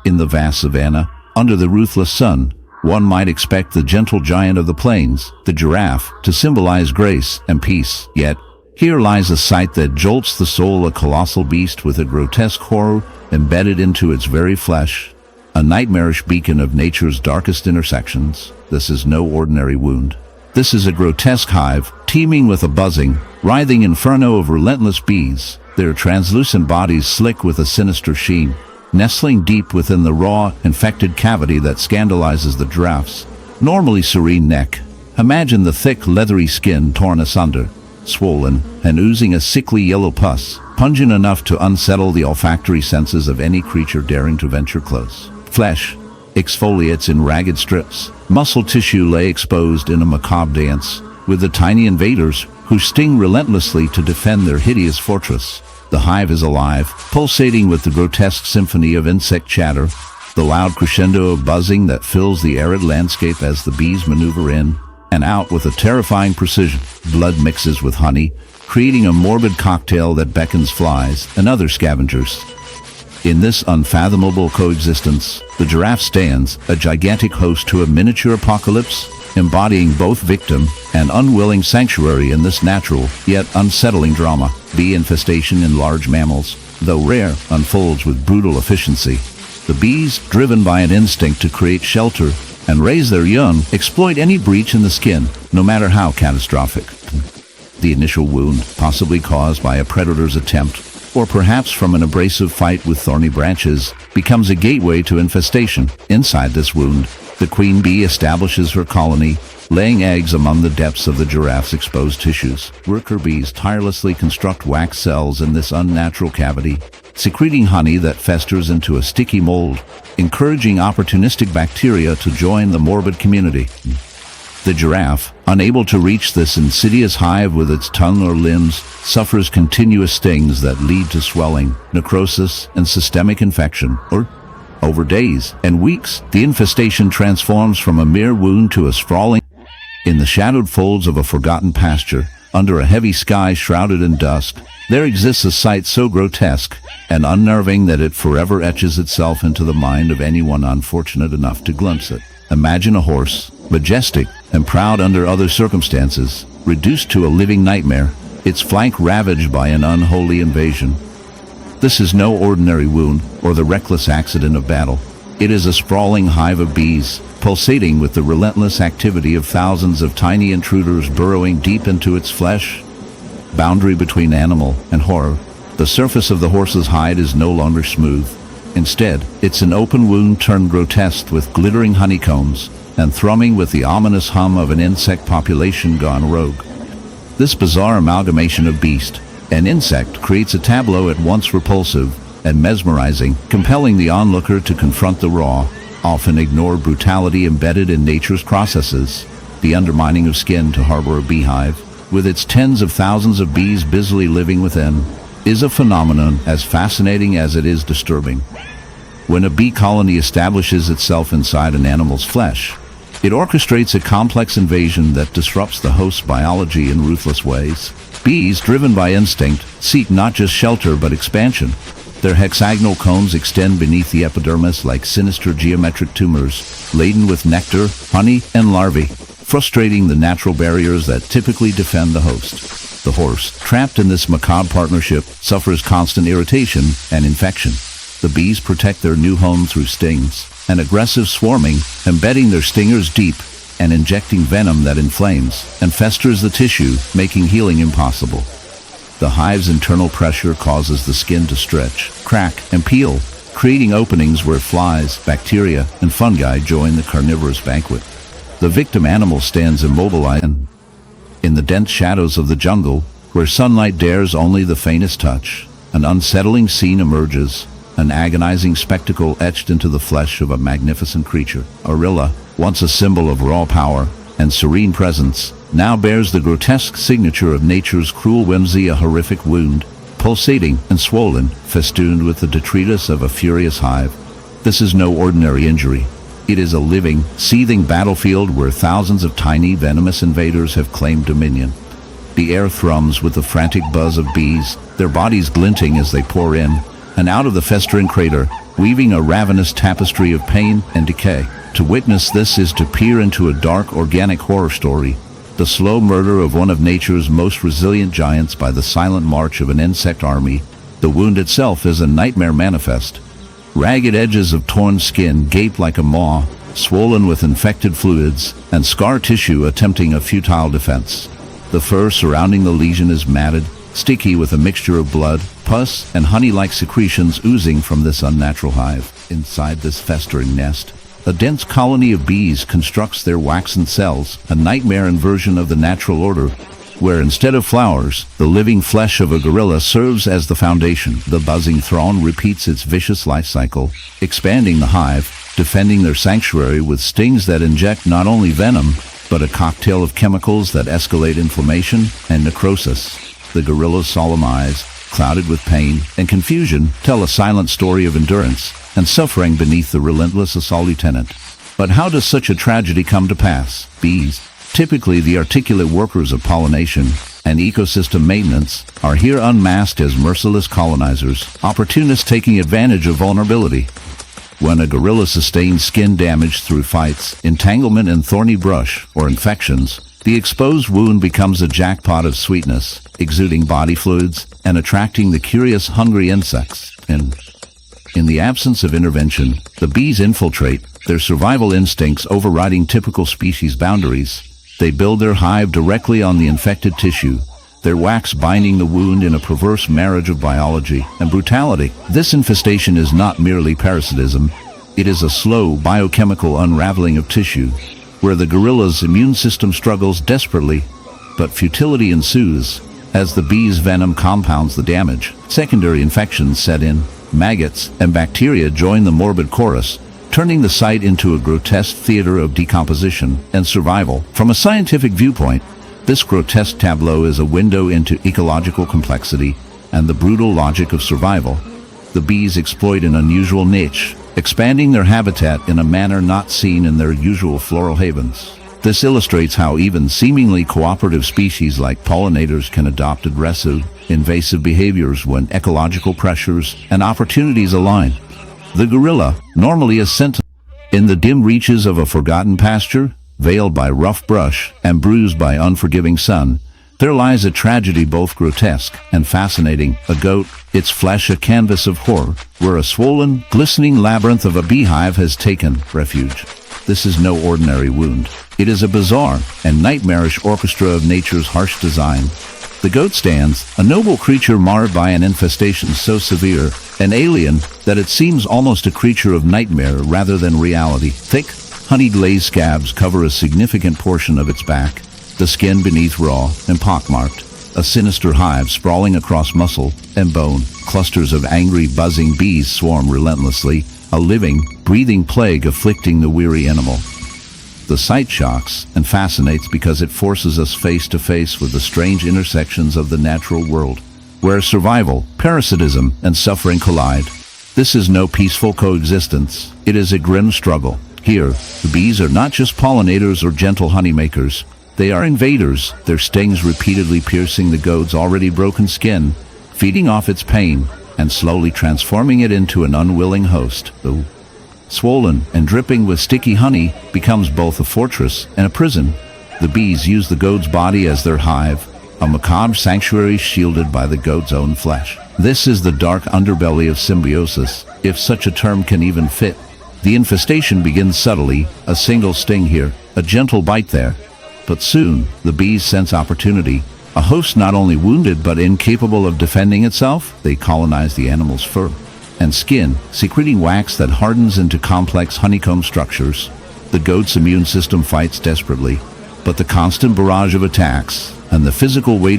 In the vast savanna, under the ruthless sun, one might expect the gentle giant of the plains, the giraffe, to symbolize grace and peace. Yet, here lies a sight that jolts the soul, a colossal beast with a grotesque horror embedded into its very flesh, a nightmarish beacon of nature's darkest intersections. This is no ordinary wound. This is a grotesque hive, teeming with a buzzing, writhing inferno of relentless bees, their translucent bodies slick with a sinister sheen, nestling deep within the raw, infected cavity that scandalizes the giraffe's normally serene neck. Imagine the thick, leathery skin torn asunder, swollen, and oozing a sickly yellow pus, pungent enough to unsettle the olfactory senses of any creature daring to venture close. Flesh exfoliates in ragged strips. Muscle tissue lay exposed in a macabre dance, with the tiny invaders who sting relentlessly to defend their hideous fortress. The hive is alive, pulsating with the grotesque symphony of insect chatter, the loud crescendo of buzzing that fills the arid landscape as the bees maneuver in and out with a terrifying precision. Blood mixes with honey, creating a morbid cocktail that beckons flies and other scavengers. In this unfathomable coexistence, the giraffe stands, a gigantic host to a miniature apocalypse, embodying both victim and unwilling sanctuary in this natural, yet unsettling drama. Bee infestation in large mammals, though rare, unfolds with brutal efficiency. The bees, driven by an instinct to create shelter and raise their young, exploit any breach in the skin, no matter how catastrophic. The initial wound, possibly caused by a predator's attempt, or perhaps from an abrasive fight with thorny branches, becomes a gateway to infestation. Inside this wound, the queen bee establishes her colony, laying eggs among the depths of the giraffe's exposed tissues. Worker bees tirelessly construct wax cells in this unnatural cavity, secreting honey that festers into a sticky mold, encouraging opportunistic bacteria to join the morbid community. The giraffe, unable to reach this insidious hive with its tongue or limbs, suffers continuous stings that lead to swelling, necrosis, and systemic infection. Over days and weeks, the infestation transforms from a mere wound to a sprawling. In the shadowed folds of a forgotten pasture, under a heavy sky shrouded in dusk, there exists a sight so grotesque and unnerving that it forever etches itself into the mind of anyone unfortunate enough to glimpse it. Imagine a horse, majestic and proud under other circumstances, reduced to a living nightmare, its flank ravaged by an unholy invasion. This is no ordinary wound or the reckless accident of battle. It is a sprawling hive of bees, pulsating with the relentless activity of thousands of tiny intruders burrowing deep into its flesh. Boundary between animal and horror. The surface of the horse's hide is no longer smooth. Instead, it's an open wound turned grotesque with glittering honeycombs and thrumming with the ominous hum of an insect population gone rogue. This bizarre amalgamation of beast and insect creates a tableau at once repulsive and mesmerizing, compelling the onlooker to confront the raw, often ignored brutality embedded in nature's processes. The undermining of skin to harbor a beehive, with its tens of thousands of bees busily living within, is a phenomenon as fascinating as it is disturbing. When a bee colony establishes itself inside an animal's flesh, it orchestrates a complex invasion that disrupts the host's biology in ruthless ways. Bees, driven by instinct, seek not just shelter but expansion. Their hexagonal combs extend beneath the epidermis like sinister geometric tumors, laden with nectar, honey, and larvae, frustrating the natural barriers that typically defend the host. The horse, trapped in this macabre partnership, suffers constant irritation and infection. The bees protect their new home through stings and aggressive swarming, embedding their stingers deep and injecting venom that inflames and festers the tissue, making healing impossible. The hive's internal pressure causes the skin to stretch, crack, and peel, creating openings where flies, bacteria, and fungi join the carnivorous banquet. The victim animal stands immobilized in the dense shadows of the jungle, where sunlight dares only the faintest touch. An unsettling scene emerges, an agonizing spectacle etched into the flesh of a magnificent creature. Orilla, once a symbol of raw power and serene presence, now bears the grotesque signature of nature's cruel whimsy, a horrific wound, pulsating and swollen, festooned with the detritus of a furious hive. This is no ordinary injury. It is a living, seething battlefield where thousands of tiny, venomous invaders have claimed dominion. The air thrums with the frantic buzz of bees, their bodies glinting as they pour in, and out of the festering crater, weaving a ravenous tapestry of pain and decay. To witness this is to peer into a dark organic horror story, the slow murder of one of nature's most resilient giants by the silent march of an insect army. The wound itself is a nightmare manifest. Ragged edges of torn skin gape like a maw, swollen with infected fluids, and scar tissue attempting a futile defense. The fur surrounding the lesion is matted, sticky with a mixture of blood, pus, and honey-like secretions oozing from this unnatural hive. Inside this festering nest, a dense colony of bees constructs their waxen cells, a nightmare inversion of the natural order, where instead of flowers, the living flesh of a gorilla serves as the foundation. The buzzing throng repeats its vicious life cycle, expanding the hive, defending their sanctuary with stings that inject not only venom, but a cocktail of chemicals that escalate inflammation and necrosis. The gorilla's solemn eyes, clouded with pain and confusion, tell a silent story of endurance and suffering beneath the relentless assault lieutenant. But how does such a tragedy come to pass? Bees, typically the articulate workers of pollination and ecosystem maintenance, are here unmasked as merciless colonizers, opportunists taking advantage of vulnerability. When a gorilla sustains skin damage through fights, entanglement in thorny brush, or infections, the exposed wound becomes a jackpot of sweetness, exuding body fluids and attracting the curious, hungry insects. In the absence of intervention, the bees infiltrate, their survival instincts overriding typical species boundaries. They build their hive directly on the infected tissue, their wax binding the wound in a perverse marriage of biology and brutality. This infestation is not merely parasitism, it is a slow biochemical unraveling of tissue, where the gorilla's immune system struggles desperately, but futility ensues as the bee's venom compounds the damage. Secondary infections set in, maggots and bacteria join the morbid chorus, turning the site into a grotesque theater of decomposition and survival. From a scientific viewpoint, this grotesque tableau is a window into ecological complexity and the brutal logic of survival. The bees exploit an unusual niche, expanding their habitat in a manner not seen in their usual floral havens. This illustrates how even seemingly cooperative species like pollinators can adopt aggressive, invasive behaviors when ecological pressures and opportunities align. The gorilla, normally a sentinel in the dim reaches of a forgotten pasture, veiled by rough brush and bruised by unforgiving sun, there lies a tragedy both grotesque and fascinating. A goat, its flesh a canvas of horror, where a swollen, glistening labyrinth of a beehive has taken refuge. This is no ordinary wound. It is a bizarre and nightmarish orchestra of nature's harsh design. The goat stands, a noble creature marred by an infestation so severe and alien that it seems almost a creature of nightmare rather than reality. Thick, honey-glazed scabs cover a significant portion of its back, the skin beneath raw and pockmarked, a sinister hive sprawling across muscle and bone. Clusters of angry, buzzing bees swarm relentlessly, a living, breathing plague afflicting the weary animal. The sight shocks and fascinates because it forces us face to face with the strange intersections of the natural world, where survival, parasitism, and suffering collide. This is no peaceful coexistence. It is a grim struggle. Here, the bees are not just pollinators or gentle honeymakers. They are invaders, their stings repeatedly piercing the goat's already broken skin, feeding off its pain, and slowly transforming it into an unwilling host. The swollen and dripping with sticky honey becomes both a fortress and a prison. The bees use the goat's body as their hive, a macabre sanctuary shielded by the goat's own flesh. This is the dark underbelly of symbiosis, if such a term can even fit. The infestation begins subtly, a single sting here, a gentle bite there. But soon, the bees sense opportunity. A host not only wounded but incapable of defending itself, they colonize the animal's fur and skin, secreting wax that hardens into complex honeycomb structures. The goat's immune system fights desperately, but the constant barrage of attacks and the physical weight